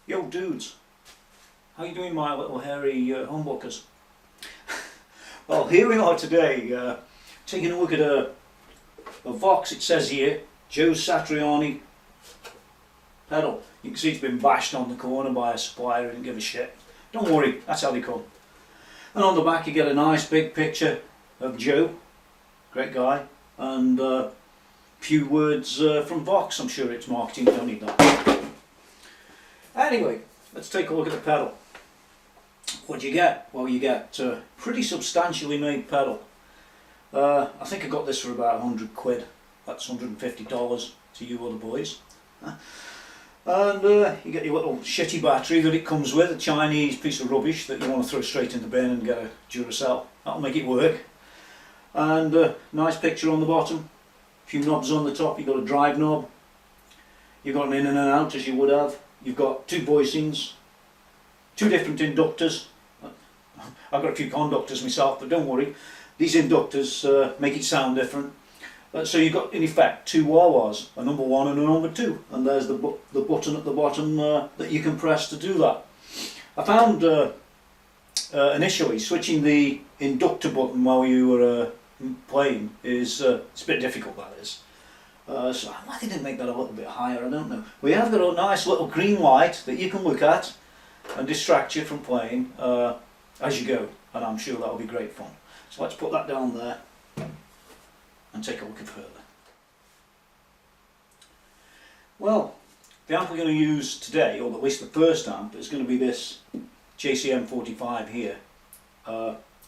Yo dudes, how you doing my little hairy humbuckers? Well, here we are today, taking a look at a Vox, it says here, Joe Satriani pedal. You can see it's been bashed on the corner by a supplier who didn't give a shit. Don't worry, that's how they come. And on the back you get a nice big picture of Joe, great guy, and a few words from Vox. I'm sure it's marketing, don't need that. Anyway, let's take a look at the pedal. What do you get? Well, you get a pretty substantially made pedal. I think I got this for about 100 quid. That's $150 to you other boys. And you get your little shitty battery that it comes with, a Chinese piece of rubbish that you want to throw straight in the bin and get a Duracell. That'll make it work. And a nice picture on the bottom. A few knobs on the top. You've got a drive knob. You've got an in and an out as you would have. You've got two voicings, two different inductors. I've got a few conductors myself, but don't worry, these inductors make it sound different. So you've got in effect two wah-wahs, a number one and a number two, and there's the button at the bottom that you can press to do that. I found initially switching the inductor button while you were playing is it's a bit difficult, that is. So why they didn't make that a little bit higher, I don't know. We have got a nice little green light that you can look at and distract you from playing as you go, and I'm sure that'll be great fun. So let's put that down there and take a look further. Well, the amp we're going to use today, or at least the first amp, is going to be this JCM 45 here.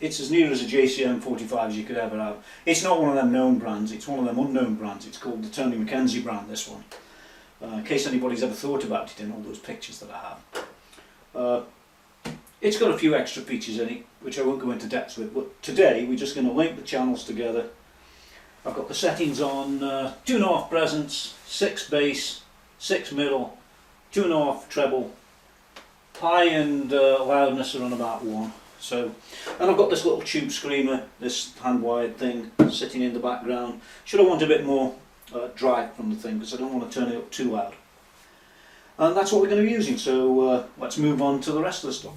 It's as near as a JCM 45 as you could ever have. It's not one of them known brands, it's one of them unknown brands. It's called the B Mckenzie brand, this one. In case anybody's ever thought about it in all those pictures that I have. It's got a few extra features in it, which I won't go into depth with, but today we're just going to link the channels together. I've got the settings on 2.5 presence, 6 bass, 6 middle, 2.5 treble, high and loudness are on about 1. So, and I've got this little tube screamer, this hand-wired thing sitting in the background. Should I want a bit more drive from the thing, because I don't want to turn it up too loud. And that's what we're going to be using, so let's move on to the rest of the stuff.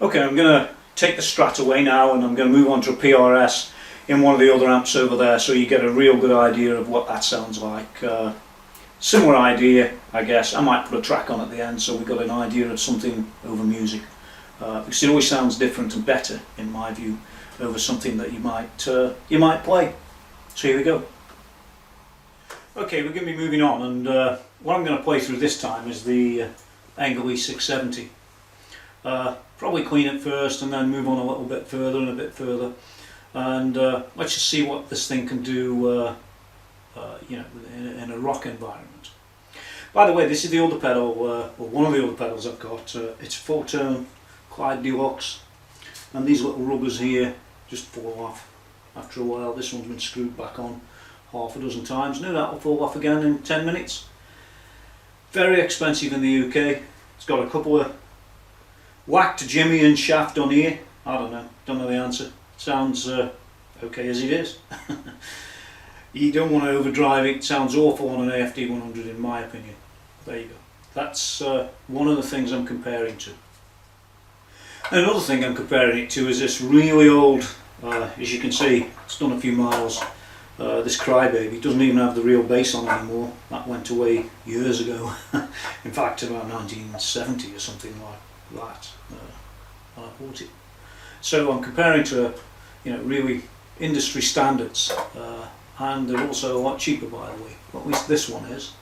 Okay, I'm going to take the Strat away now and I'm going to move on to a PRS in one of the other amps over there, so you get a real good idea of what that sounds like. Similar idea, I guess. I might put a track on at the end so we got an idea of something over music, because it always sounds different and better in my view over something that you might play. So here we go. Okay, we're going to be moving on, and what I'm going to play through this time is the Engl E670. Probably clean it first and then move on a little bit further and a bit further, and let's just see what this thing can do you know, in a rock environment. By the way, this is the other pedal, or one of the other pedals I've got. It's Fulltone Clyde Deluxe, and these little rubbers here just fall off after a while. This one's been screwed back on half a dozen times. Now that'll fall off again in 10 minutes. Very expensive in the UK. It's got a couple of whacked Jimmy and shaft on here. I don't know the answer. Sounds okay as it is. You don't want to overdrive it. It sounds awful on an AFD 100 in my opinion. There you go. That's one of the things I'm comparing to. And another thing I'm comparing it to is this really old, as you can see, it's done a few miles, this Crybaby. Doesn't even have the real bass on anymore. That went away years ago. In fact, about 1970 or something like that when I bought it. So I'm comparing to, you know, really industry standards, and they're also a lot cheaper, by the way. Well, at least this one is.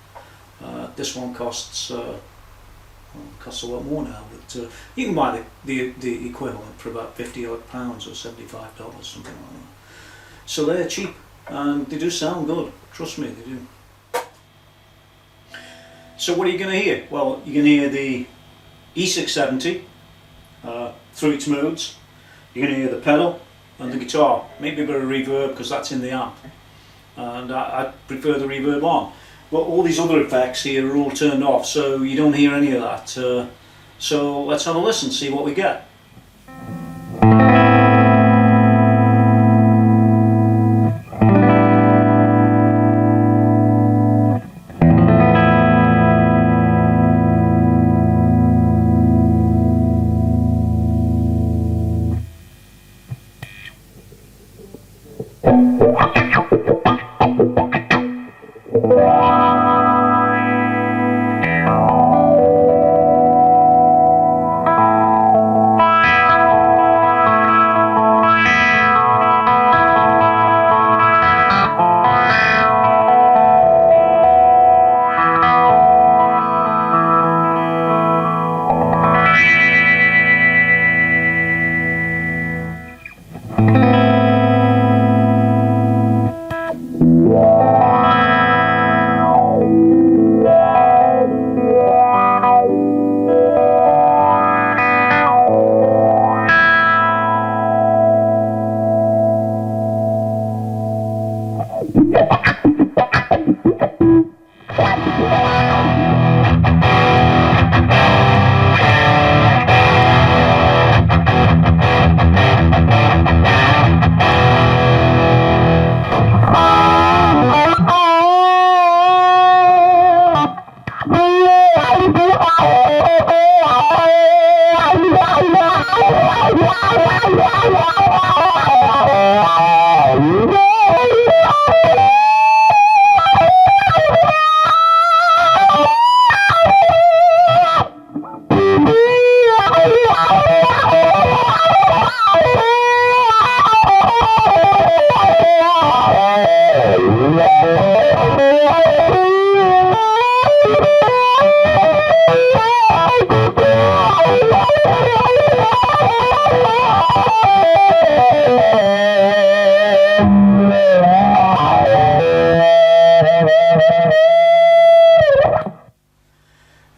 This one costs a lot more now, but you can buy the equivalent for about £50 odd or $75, something like that. So they're cheap and they do sound good. Trust me, they do. So what are you going to hear? Well, you're going to hear the E670 through its modes. You're going to hear the pedal and the guitar. Maybe a bit of reverb because that's in the amp, and I prefer the reverb on. But all these other effects here are all turned off, so you don't hear any of that. So let's have a listen, see what we get.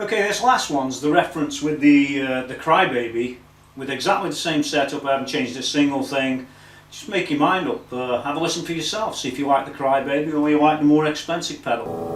Okay, this last one's the reference with the Crybaby, with exactly the same setup. I haven't changed a single thing. Just make your mind up, have a listen for yourself, see if you like the Crybaby or you like the more expensive pedal.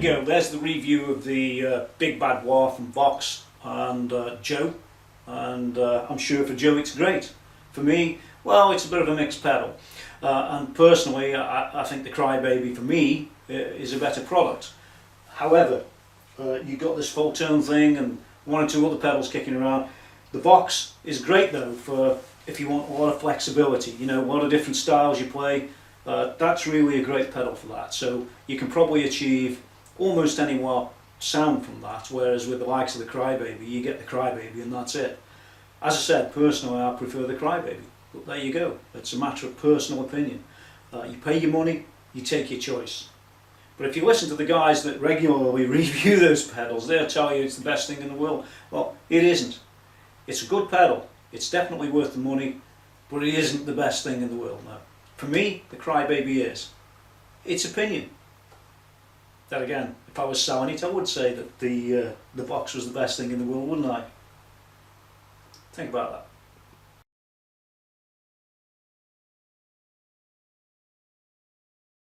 go, there's the review of the Big Bad Wah from Vox and Joe, and I'm sure for Joe it's great. For me, well, it's a bit of a mixed pedal, and personally I think the Crybaby for me is a better product. However, you've got this Fulltone thing and one or two other pedals kicking around. The Vox is great though for if you want a lot of flexibility, you know, a lot of different styles you play. That's really a great pedal for that. So you can probably achieve almost any sound from that, whereas with the likes of the Crybaby, you get the Crybaby and that's it. As I said, personally I prefer the Crybaby, but there you go. It's a matter of personal opinion. You pay your money, you take your choice. But if you listen to the guys that regularly review those pedals, they'll tell you it's the best thing in the world. Well, it isn't. It's a good pedal. It's definitely worth the money, but it isn't the best thing in the world, no. For me, the Crybaby is. It's opinion. Then again, if I was selling it, I would say that the Vox was the best thing in the world, wouldn't I? Think about that.